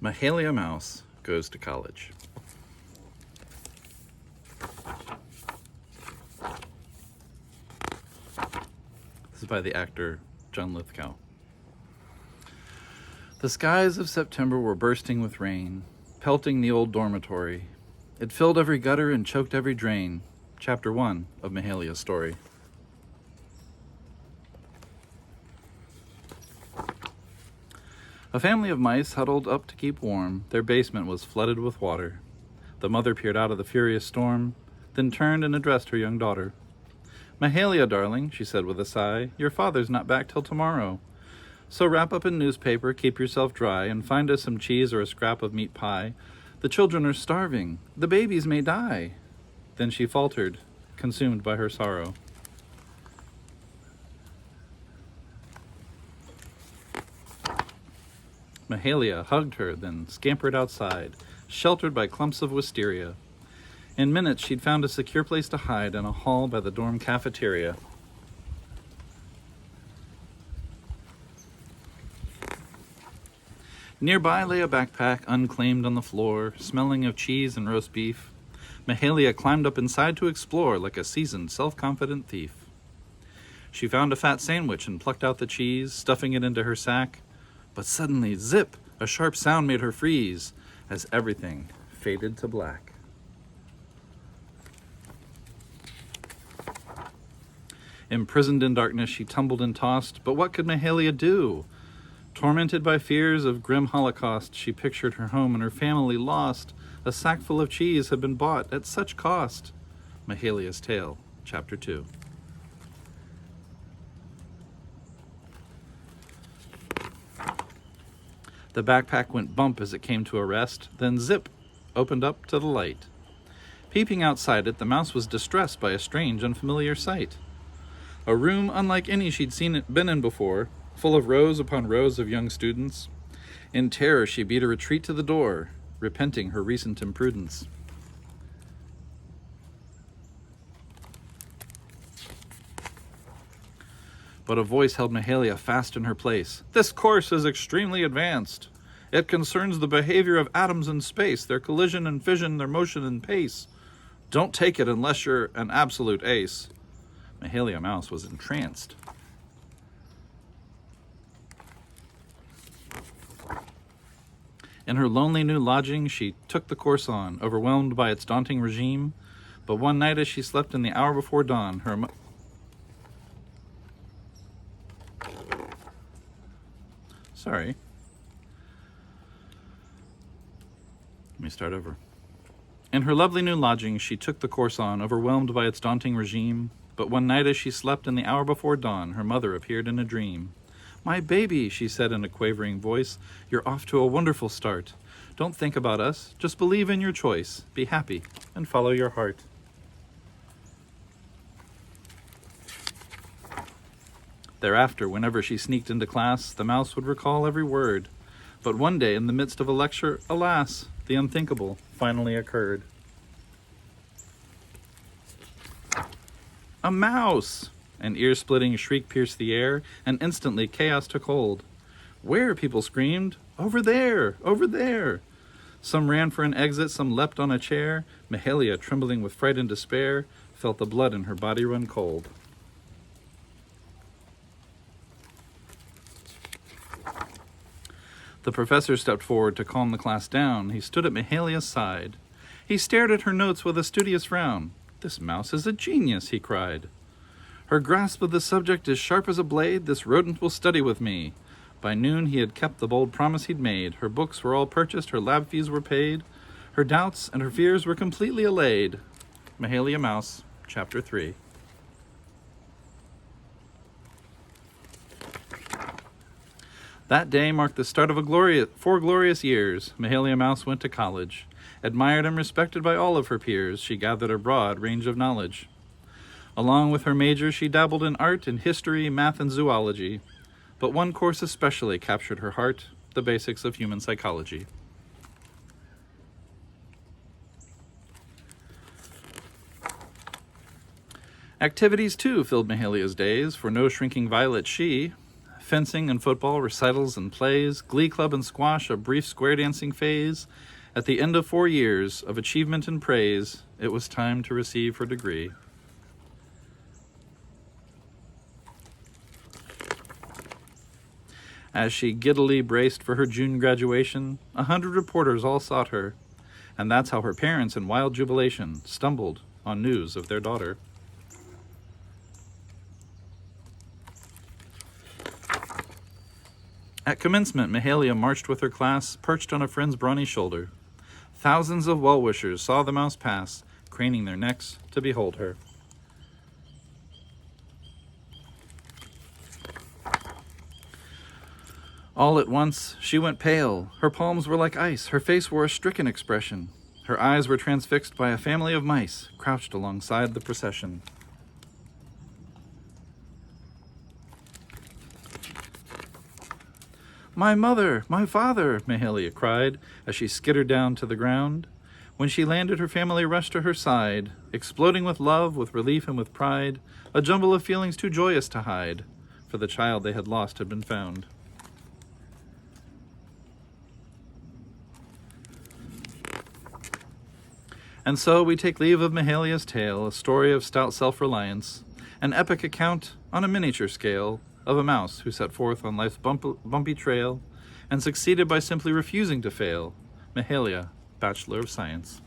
Mahalia Mouse Goes to College. This is by the actor John Lithgow. The skies of September were bursting with rain, pelting the old dormitory. It filled every gutter and choked every drain. Chapter 1 of Mahalia's story. A family of mice huddled up to keep warm. Their basement was flooded with water. The mother peered out of the furious storm, then turned and addressed her young daughter. "Mahalia, darling," she said with a sigh, "your father's not back till tomorrow. So wrap up in newspaper, keep yourself dry, and find us some cheese or a scrap of meat pie. The children are starving. The babies may die." Then she faltered, consumed by her sorrow. Mahalia hugged her, then scampered outside, sheltered by clumps of wisteria. In minutes she'd found a secure place to hide in a hall by the dorm cafeteria. Nearby lay a backpack unclaimed on the floor, smelling of cheese and roast beef. Mahalia climbed up inside to explore like a seasoned, self-confident thief. She found a fat sandwich and plucked out the cheese, stuffing it into her sack. But suddenly, zip, a sharp sound made her freeze as everything faded to black. Imprisoned in darkness, she tumbled and tossed, but what could Mahalia do? Tormented by fears of grim holocaust, she pictured her home and her family lost. A sack full of cheese had been bought at such cost. Mahalia's Tale, Chapter 2. The backpack went bump as it came to a rest, then zip, opened up to the light. Peeping outside it, the mouse was distressed by a strange, unfamiliar sight. A room unlike any she'd been in before, full of rows upon rows of young students. In terror, she beat a retreat to the door, repenting her recent imprudence. But a voice held Mahalia fast in her place. "This course is extremely advanced. It concerns the behavior of atoms in space, their collision and fission, their motion and pace. Don't take it unless you're an absolute ace." Mahalia Mouse was entranced. In her lonely new lodging, she took the course on, overwhelmed by its daunting regime. But one night as she slept in the hour before dawn, Sorry. Let me start over. In her lovely new lodging, she took the course on, overwhelmed by its daunting regime. But one night as she slept in the hour before dawn, her mother appeared in a dream. "My baby," she said in a quavering voice, "you're off to a wonderful start. Don't think about us. Just believe in your choice. Be happy and follow your heart." Thereafter, whenever she sneaked into class, the mouse would recall every word. But one day, in the midst of a lecture, alas, the unthinkable finally occurred. "A mouse!" An ear-splitting shriek pierced the air, and instantly chaos took hold. "Where?" people screamed. "Over there! Over there!" Some ran for an exit, some leapt on a chair. Mahalia, trembling with fright and despair, felt the blood in her body run cold. The professor stepped forward to calm the class down. He stood at Mahalia's side. He stared at her notes with a studious frown. "This mouse is a genius," he cried. "Her grasp of the subject is sharp as a blade. This rodent will study with me." By noon he had kept the bold promise he'd made. Her books were all purchased, her lab fees were paid. Her doubts and her fears were completely allayed. Mahalia Mouse, Chapter 3. That day marked the start of 4 glorious years. Mahalia Mouse went to college. Admired and respected by all of her peers, she gathered a broad range of knowledge. Along with her major, she dabbled in art and history, math, and zoology. But one course especially captured her heart, the basics of human psychology. Activities, too, filled Mahalia's days, for no shrinking violet she Fencing and football, recitals and plays, glee club and squash, a brief square dancing phase. At the end of 4 years of achievement and praise, it was time to receive her degree. As she giddily braced for her June graduation, 100 reporters all sought her, and that's how her parents, in wild jubilation, stumbled on news of their daughter. At commencement, Mahalia marched with her class, perched on a friend's brawny shoulder. Thousands of well-wishers saw the mouse pass, craning their necks to behold her. All at once, she went pale. Her palms were like ice. Her face wore a stricken expression. Her eyes were transfixed by a family of mice crouched alongside the procession. "My mother! My father!" Mahalia cried as she skittered down to the ground. When she landed, her family rushed to her side, exploding with love, with relief, and with pride, a jumble of feelings too joyous to hide, for the child they had lost had been found. And so we take leave of Mahalia's tale, a story of stout self-reliance, an epic account on a miniature scale of a mouse who set forth on life's bumpy trail and succeeded by simply refusing to fail. Mahalia, Bachelor of Science.